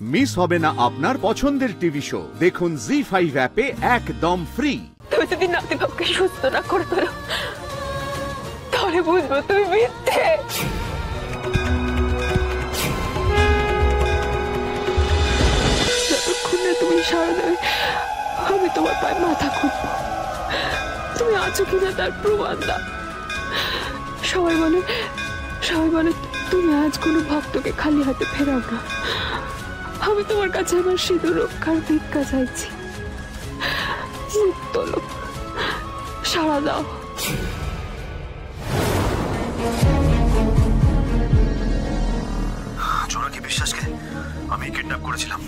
Miss হবে না আপনার পছন্দের টিভি শো। দেখুন জি5 অ্যাপে একদম ফ্রি। তুমি যদি নাতিবাবুকে সুস্থ না করে তোলো তাহলে বুঝবো তুমি মিথ্যে। যতক্ষণ না তুমি সারা দেবে আমি তোমার পায়ে মাথা খুঁজবো। তুমি আছো কিনা তার প্রমাণ দাও। সবাই বলে তুমি আজ কোনো ভক্তকে খালি হাতে ফেরাও না। আমি তোমার কাছে আমার সিঁদুর রক্ষার ভিক্ষা চাইছি। মুখ তোলো, সাড়া দাও। জোনাকি বিশ্বাসকে আমি কিডন্যাপ করেছিলাম।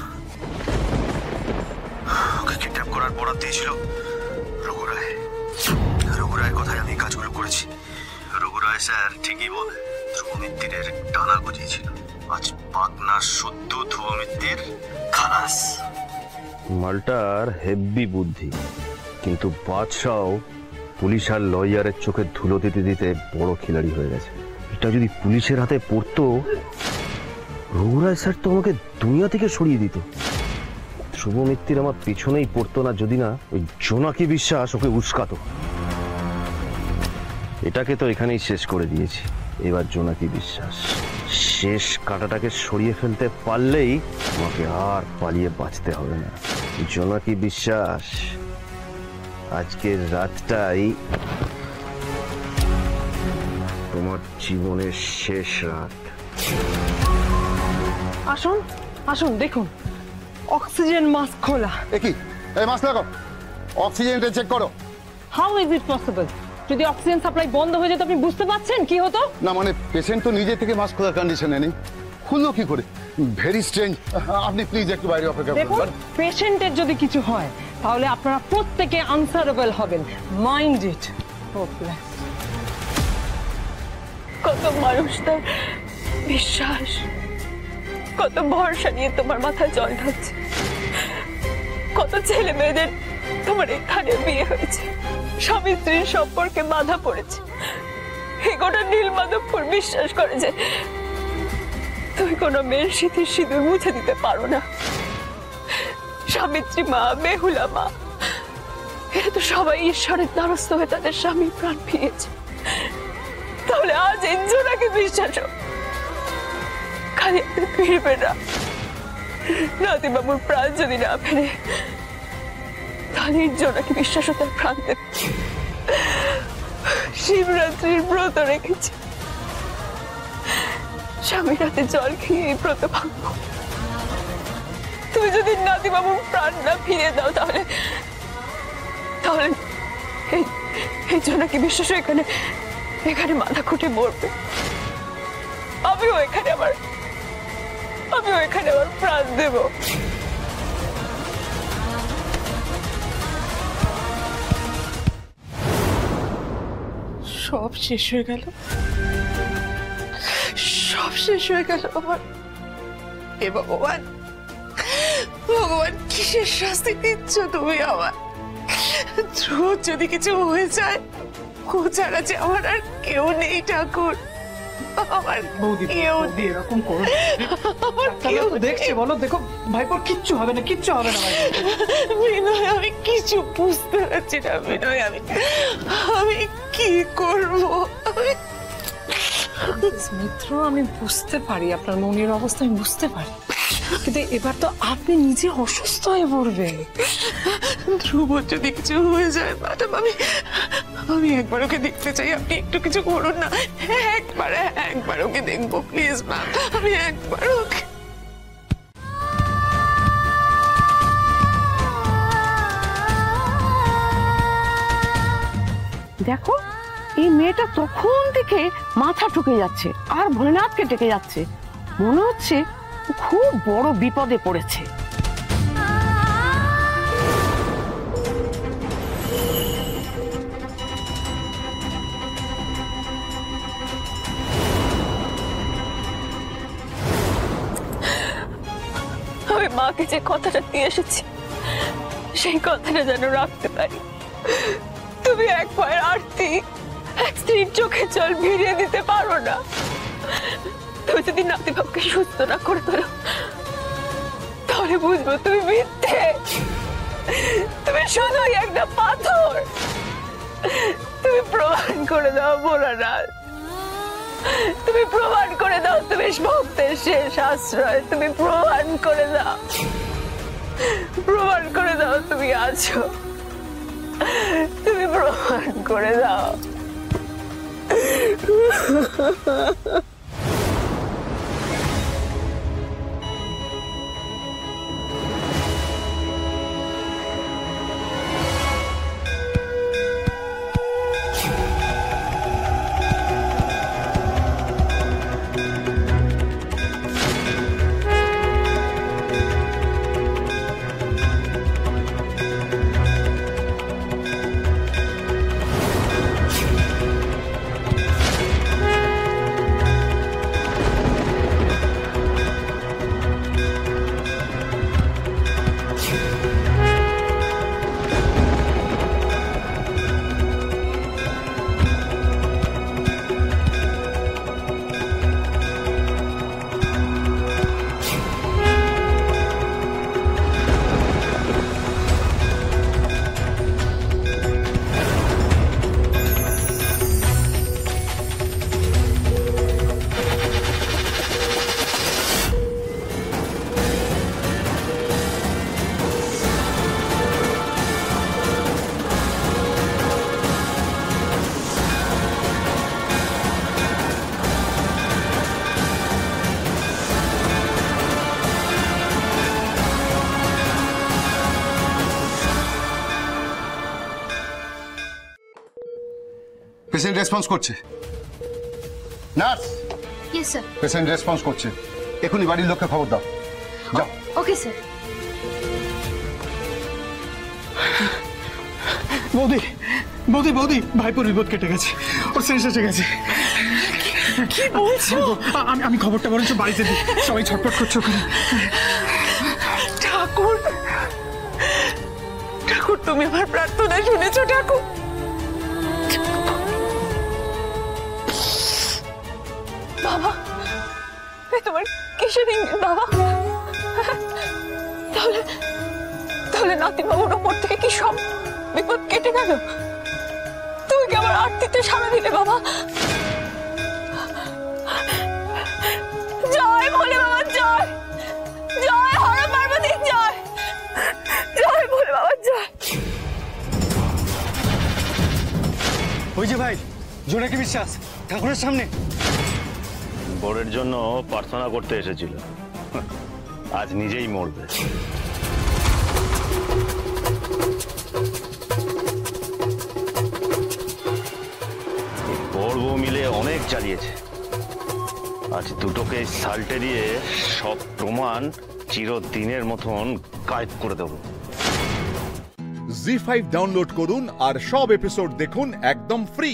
ওকে কিডন্যাপ করার বরাত দিয়েছিল রঘুরায়। রঘুরায়ের কথায় আমি কাজগুলো করেছি। রঘুরায় স্যার ঠিকই বলে, ধ্রুব মিত্তিরের টানা গজিয়েছিল। আজ পাকনার সদ্য ধ্রুব মিত্তির খালাস। মালটার হেভি বুদ্ধি, কিন্তু বাদশাও পুলিশ আর লয়ারের চোখে ধুলো দিতে দিতে বড় খিলাড়ি হয়ে গেছে। এটা যদি পুলিশের হাতে পড়তো, রঘুরায় স্যার তো আমাকে দুনিয়া থেকে সরিয়ে দিত। ধ্রুব মিত্তির আমার পিছনেই পড়তো না যদি না ওই জোনাকি বিশ্বাস ওকে উস্কাতো। এটাকে তো এখানেই শেষ করে দিয়েছি। এবার জোনাকি বিশ্বাস শেষ কাঁটাটাকে সরিয়ে ফেলতে পারলেই আমাকে আর পালিয়ে বাঁচতে হবে না। জোনাকি বিশ্বাস, আজকের রাতটাই তোমার জীবনের শেষ রাত। আসুন আসুন, দেখুন অক্সিজেন মাস্ক খোলা। কি এই মাস্ক লাগাও, অক্সিজেনটা চেক করো। How is it possible? যদি অক্সিজেন সাপ্লাই বন্ধ হয়ে যেত আপনি বুঝতে পারছেন কি হতো? না মানে পেশেন্ট তো নিজে থেকে মাস্ক খোলার কন্ডিশনে নেই, খুললো কি করে? Very strange. আপনি প্লিজ একটু বাইরে অপেক্ষা করুন। পেশেন্টের যদি কিছু হয় তাহলে আপনারা প্রত্যেকে আনসারেবল হবেন। Mind it. কত মানুষ তার বিশ্বাস, কত ভরসা নিয়ে তোমার মাথায় জল ঢালছে। কত ছেলে মেয়েদের তোমার এখানে বিয়ে হয়েছে, স্বামী স্ত্রীর সম্পর্কে বাধা পড়েছে। এই গোটা নীলমাধবপুর বিশ্বাস করে যে তুমি কোনো মেয়ের স্মৃতির সিঁদুর মুছে দিতে পারো না। সাবিত্রী মা, বেহুলা মা, এরা তো সবাই ঈশ্বরের দ্বারস্থ হয়ে তাদের স্বামীর প্রাণ ফিরেছে। তাহলে আজ এই জোনাকি বিশ্বাস খালি ফিরবে না। নাতিবাবুর প্রাণ যদি না ফেরে তাহলে জোনাকি বিশ্বাসও তার প্রাণ দেবে। শিবরাত্রির ব্রত রেখেছে, স্বামীর হাতে জল খেয়ে এই ব্রত ভাঙব। তুমি যদি নাতিবাবুর প্রাণ না ফিরিয়ে দাও তাহলে তাহলে এই জোনাকি বিশ্বাস এখানে মাথা খুঁটে মরবে। আমিও এখানে আমার প্রাণ দেব। সব শেষ হয়ে গেল, সব শেষ হয়ে গেল আমার। এ ভগবান, ভগবান কিসের শাস্তি দিচ্ছ তুমি আমার? ধ্রুব যদি কিছু হয়ে যায়, ও ছাড়া যে আমার আর কেউ নেই ঠাকুর। আমার কেউ এরকম করো, কেউ দেখছে বলো। দেখো ভাইপোর কিচ্ছু হবে না, কিচ্ছু হবে না। বিনয়, আমি কিছু বুঝতে পারছি না বিনয়। আমি কি করবো? মিত্র, আমি বুঝতে পারি আপনার মনের অবস্থা, আমি বুঝতে পারি, কিন্তু এবার তো আপনি নিজে অসুস্থ হয়ে পড়বেন। ধ্রুব যদি কিছু হয়ে যায় ম্যাডাম, আমি একবার ওকে দেখতে চাই। আপনি একটু কিছু করুন না। একবার ওকে দেখবো প্লিজ ম্যাম। আমি একবার ওকে। দেখো, এই মেয়েটা তখন থেকে মাথা ঠুকে যাচ্ছে আর ভোলেনাথকে ডেকে যাচ্ছে। মনে হচ্ছে খুব বড় বিপদে পড়েছে। আমি মাকে যে কথাটা দিয়ে এসেছি সেই কথাটা যেন রাখতে পারি। তুমি এক পায়ের আরতি, এক স্ত্রীর চোখে জল ভিড়িয়ে দিতে পারো না। তুমি যদি নাতিবাবুকে সুস্থ না করে তোলো বুঝবো তুমি মিথ্যে, তুমি শুধুই একটা পাথর। তুমি প্রমাণ করে দাও ভোলানাথ, তুমি প্রমাণ করে দাও তুমি ভক্তের শেষ আশ্রয়। তুমি প্রমাণ করে দাও, প্রমাণ করে দাও তুমি আছো, তুমি প্রমাণ করে দাও। পেশেন্ট রেসপন্স করছে। Nurse, yes sir. Patient response করছে, এখনই বাড়ির লোককে খবর দাও, যাও। Okay sir. বৌদি বৌদি বৌদি, ভাইপোর বিপদ কেটে গেছে, ওর সেন্স এসে গেছে। কি বলছো? আমি খবরটা বরঞ্চ বাড়িতে দিই, সবাই ছটপট করছে ওখানে। ঠাকুর, ঠাকুর তুমি আমার প্রার্থনা শুনেছো ঠাকুর? বাবা, তোমার কিসের ইঙ্গিত বাবা? তাহলে তাহলে নাতিবাবুর ওপর থেকে কি সব বিপদ কেটে গেল? তুমি কি আমার আরতিতে সাড়া দিলে বাবা? জয় ভোলে বাবা, জয় জয়, হর পার্বতী জয়, জয় ভোলে বাবা জয়। ওই যে ভাই, জোনাকি বিশ্বাস ঠাকুরের সামনে বরের জন্য প্রার্থনা করতে এসেছিল, আজ নিজেই মরবে। বড় বউ মিলে অনেক চালিয়েছে, আজ দুটোকে সাল্টে দিয়ে সব প্রমাণ চিরদিনের মতন গায়েব করে দেব। জি5 ডাউনলোড করুন আর সব এপিসোড দেখুন একদম ফ্রি।